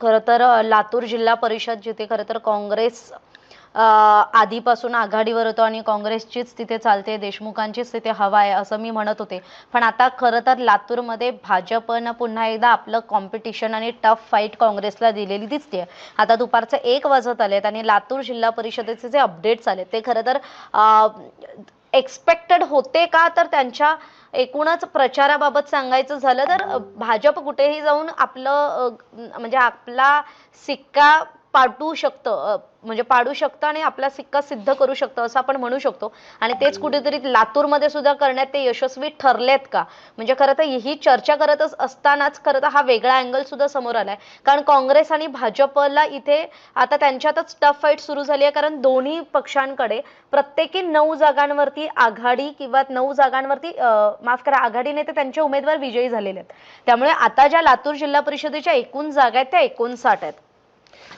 खरं तर लातूर जिल्हा परिषद जिथे खरं तर काँग्रेस आधीपासून आघाडीवर होतो आणि काँग्रेसचीच तिथे चालते, देशमुखांचीच तिथे हवा आहे असं मी म्हणत होते. पण आता खरं तर लातूरमध्ये भाजपनं पुन्हा एकदा आपलं कॉम्पिटिशन आणि टफ फाईट काँग्रेसला दिलेली दिसते. आता दुपारचे 1 वाजत आलेत आणि लातूर जिल्हा परिषदेचे जे अपडेट्स आले ते खरं तर एक्सपेक्टेड होते का, तर त्यांच्या एकूणच प्रचाराबाबत सांगायचं झालं तर भाजप कुठेही जाऊन आपलं म्हणजे आपला सिक्का पाडू शकतं, म्हणजे पाडू शकतं आणि आपला सिक्का सिद्ध करू शकतं असं आपण म्हणू शकतो. आणि तेच कुठेतरी लातूरमध्ये सुद्धा करण्यात ते यशस्वी ठरलेत का, म्हणजे खरं तर ही चर्चा करतच असतानाच खरं तर हा वेगळा अँगल सुद्धा समोर आलाय. कारण काँग्रेस आणि भाजपला इथे आता त्यांच्यातच टफ फाईट सुरू झाली आहे, कारण दोन्ही पक्षांकडे प्रत्येकी 9 जागांवरती आघाडी किंवा 9 जागांवरती माफ करा, आघाडीने ते त्यांचे उमेदवार विजयी झालेले आहेत. त्यामुळे आता ज्या लातूर जिल्हा परिषदेच्या एकूण जागा आहेत त्या 59 आहेत.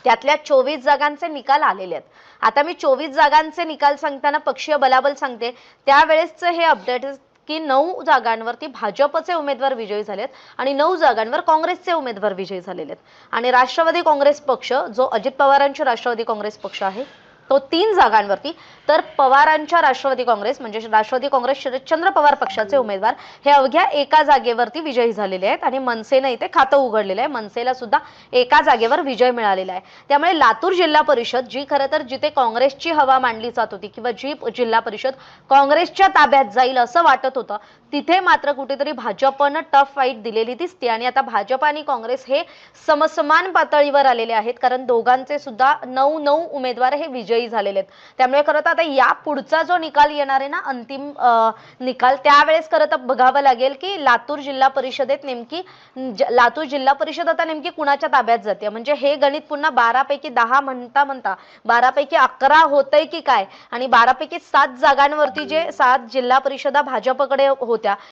त्यातल्या 24 जागांचे निकाल आलेले आहेत. आता मी 24 जागांचे निकाल सांगताना पक्षीय बलाबल सांगते, त्यावेळेसचं हे अपडेट की 9 जागांवरती भाजपचे उमेदवार विजयी झालेत आणि 9 जागांवर काँग्रेसचे उमेदवार विजयी झालेले आहेत. आणि राष्ट्रवादी काँग्रेस पक्ष, जो अजित पवारांचे राष्ट्रवादी काँग्रेस पक्ष आहे, तो 3 जागांवरती, तर पवारांच्या राष्ट्रवादी काँग्रेस म्हणजे राष्ट्रवादी काँग्रेस शरदचंद्र पवार पक्षाचे उमेदवार हे अवघ्या 1 जागेवरती विजयी झालेले आहेत. आणि मनसेने इथे खातं उघडलेलं आहे. मनसेला सुद्धा 1 जागेवर विजय मिळालेला आहे. त्यामुळे लातूर जिल्हा परिषद जी खरं तर जिथे काँग्रेसची हवा मांडली जात होती किंवा जी जिल्हा परिषद काँग्रेसच्या ताब्यात जाईल असं वाटत होतं, तिथे मात्र कुठेतरी भाजपनं टफ फाईट दिलेली दिसते. आणि आता भाजप आणि काँग्रेस हे समसमान पातळीवर आलेले आहेत, कारण दोघांचे सुद्धा 9-9 उमेदवार हे विजयी झालेले आहेत. त्यामुळे खरं तर आता या पुढचा जो निकाल येणार आहे ना, अंतिम निकाल, त्यावेळेस खरं तर बघावं लागेल की लातूर जिल्हा परिषदेत नेमकी लातूर जिल्हा परिषद आता नेमकी कुणाच्या ताब्यात जाते. म्हणजे हे गणित पुन्हा 12 पैकी 10 म्हणता म्हणता 12 पैकी 11 होतंय की काय, आणि 12 पैकी 7 जागांवरती जे 7 जिल्हा परिषदा भाजपकडे होत्या